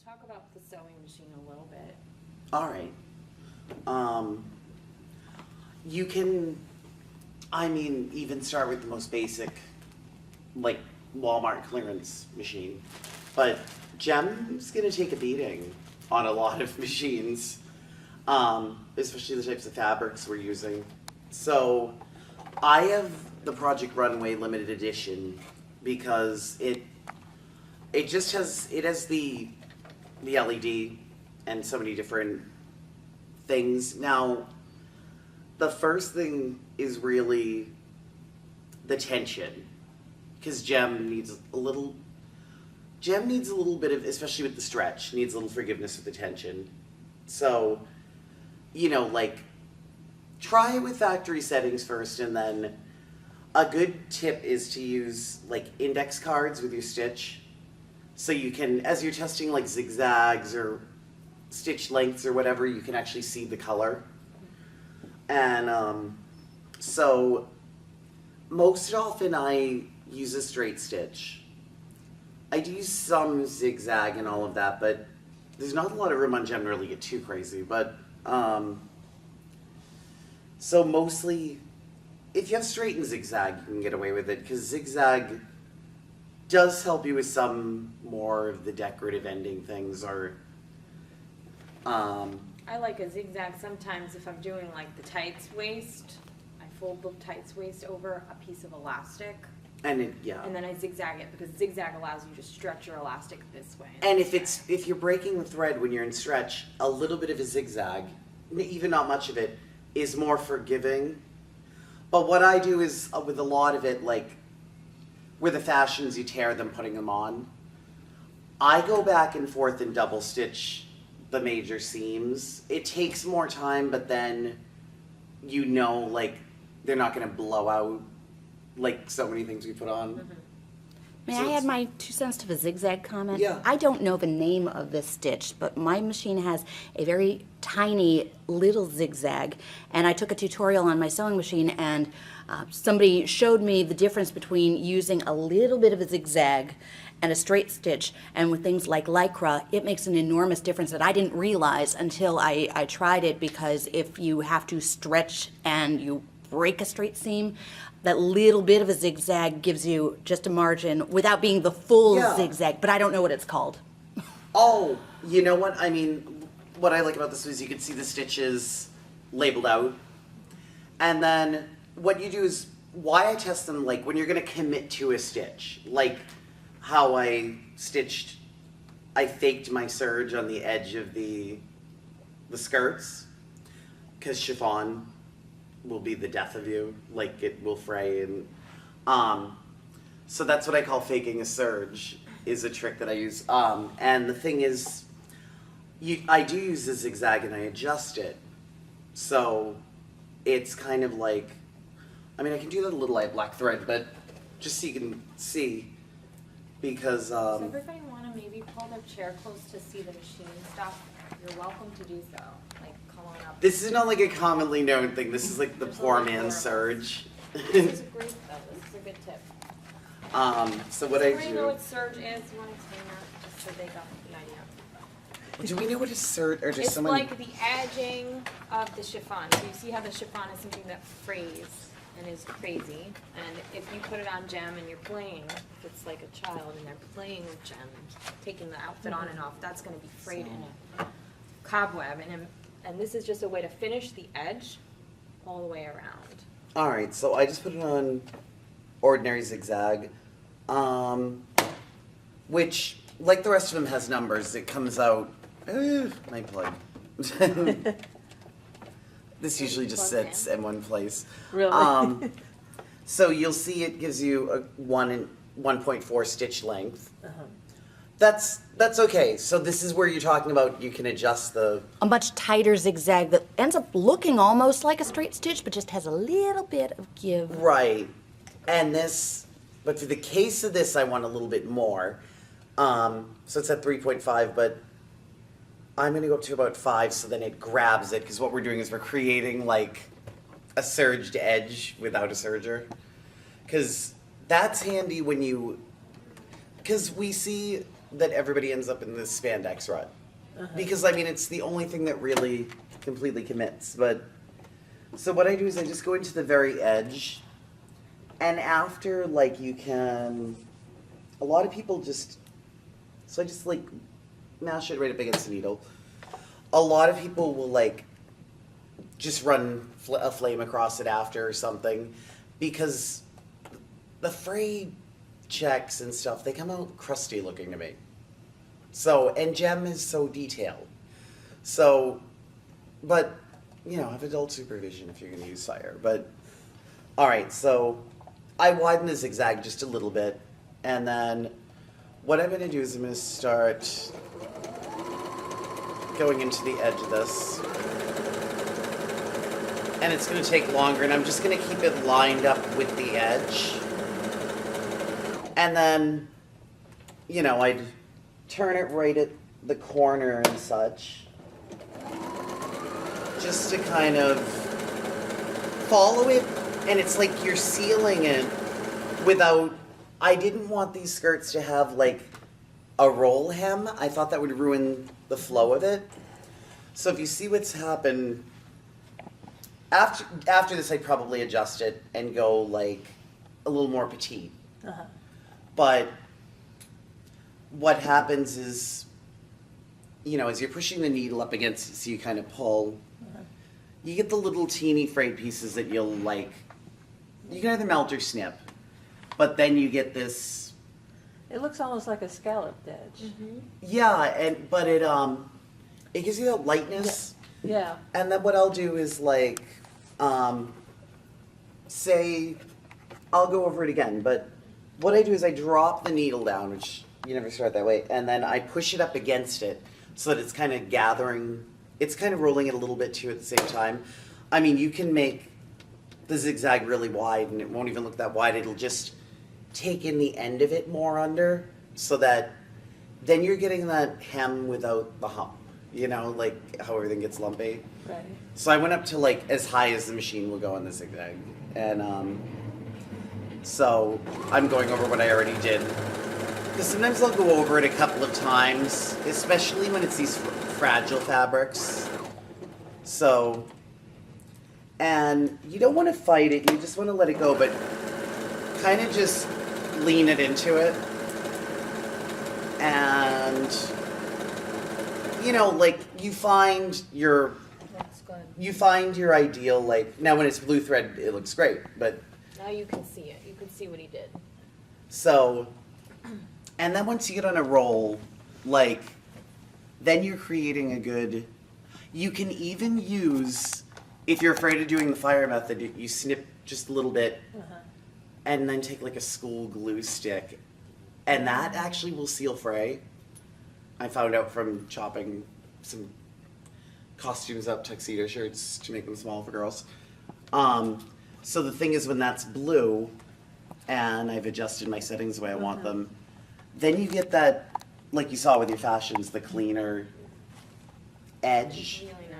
talk about the sewing machine a little bit. All right. You can, even start with the most basic, like Walmart clearance machine. But Jem's gonna take a beating on a lot of machines, especially the types of fabrics we're using. So I have the Project Runway limited edition because it has the LED and so many different things. Now, the first thing is really the tension, because Jem needs a little bit of, especially with the stretch, needs a little forgiveness with the tension. So, try it with factory settings first, and then a good tip is to use index cards with your stitch. So you can, as you're testing zigzags or stitch lengths or whatever, you can actually see the color. And so most often I use a straight stitch. I do use some zigzag and all of that, but there's not a lot of room on Jem to really get too crazy. But so mostly, if you have straight and zigzag, you can get away with it, because zigzag does help you with some more of the decorative ending things, or I like a zigzag sometimes if I'm doing the tights waist. I fold the tights waist over a piece of elastic. And then I zigzag it, because zigzag allows you to stretch your elastic this way. And if you're breaking the thread when you're in stretch, a little bit of a zigzag, even not much of it, is more forgiving. But what I do is, with a lot of it, where the fashions, you tear them putting them on, I go back and forth and double stitch the major seams. It takes more time, but then they're not going to blow out so many things we put on. Mm-hmm. May I add my 2 cents to the zigzag comment? Yeah. I don't know the name of this stitch, but my machine has a very tiny little zigzag, and I took a tutorial on my sewing machine, and somebody showed me the difference between using a little bit of a zigzag and a straight stitch, and with things like Lycra, it makes an enormous difference that I didn't realize until I tried it, because if you have to stretch and you break a straight seam, that little bit of a zigzag gives you just a margin without being the full zigzag, but I don't know what it's called. Oh, you know what? What I like about this is you can see the stitches labeled out. And then what you do is, why I test them, when you're going to commit to a stitch, how I faked my serge on the edge of the skirts, because chiffon will be the death of you. It will fray, and so that's what I call faking a serge, is a trick that I use. And the thing is, I do use a zigzag and I adjust it, so it's kind of I can do that a little black thread, but just so you can see, because Does everybody want to maybe pull their chair close to see the machine stuff? You're welcome to do so. Come on up. this is not a commonly known thing. This is the poor man's serge. This is great though. This is a good tip. So what I Does everybody know do. what serge is? You want to explain that, just so they got the idea? Do we know what a serge, or just It's someone? like the edging of the chiffon. So you see how the chiffon is something that frays and is crazy. And if you put it on Jem and you're playing, if it's like a child and they're playing with Jem, taking the outfit on and off, that's going to be frayed in cobweb. And this is just a way to finish the edge all the way around. All right, so I just put it on ordinary zigzag, which, like the rest of them, has numbers. It comes out. My plug. This usually just sits in one place. Really? So you'll see it gives you a 1.4 stitch length. Uh-huh. That's okay. So this is where you're talking about you can adjust the. A much tighter zigzag that ends up looking almost like a straight stitch, but just has a little bit of give. Right. And this, but for the case of this, I want a little bit more. So it's at 3.5, but I'm going to go up to about 5, so then it grabs it, because what we're doing is we're creating a serged edge without a serger. Because that's handy when you, because we see that everybody ends up in this spandex rut. Because I mean, it's the only thing that really completely commits. But so what I do is I just go into the very edge, and after like you can, a lot of people just, so I just like mash it right up against the needle. A lot of people will like just run a flame across it after or something, because the fray checks and stuff, they come out crusty looking to me. So, and Gem is so detailed. So, but, you know, have adult supervision if you're going to use fire. But, all right, so I widen the zigzag just a little bit. And then what I'm going to do is I'm going to start going into the edge of this. And it's going to take longer, and I'm just going to keep it lined up with the edge. And then, you know, I'd turn it right at the corner and such, just to kind of follow it, and it's like you're sealing it without, I didn't want these skirts to have like a roll hem. I thought that would ruin the flow of it. So if you see what's happened, after this I'd probably adjust it and go like a little more petite. But what happens is, you know, as you're pushing the needle up against it, so you kind of pull, you get the little teeny frayed pieces that you'll like, you can either melt or snip, but then you get this. It looks almost like a scalloped edge. Yeah, but it gives you that lightness. Yeah. And then what I'll do is like, say, I'll go over it again, but what I do is I drop the needle down, which you never start that way, and then I push it up against it so that it's kind of gathering, it's kind of rolling it a little bit too at the same time. I mean, you can make the zigzag really wide and it won't even look that wide. It'll just take in the end of it more under, so that then you're getting that hem without the hump, you know, like how everything gets lumpy. Right. So I went up to like as high as the machine will go on the zigzag, and so I'm going over what I already did. Because sometimes I'll go over it a couple of times, especially when it's these fragile fabrics. So, and you don't want to fight it, you just want to let it go, but kind of just lean it into it. And, you know, like you find your Looks good. you find your ideal, like, now when it's blue thread, it looks great, but Now you can see it. You can see what he did. so, and then once you get on a roll, like, then you're creating a good, you can even use, if you're afraid of doing the fire method, you snip just a little bit, and then take like a school glue stick, and that actually will seal fray. I found out from chopping some costumes up, tuxedo shirts, to make them small for girls. So the thing is, when that's blue, and I've adjusted my settings the way I want them, then you get that, like you saw with your fashions, the cleaner edge. Really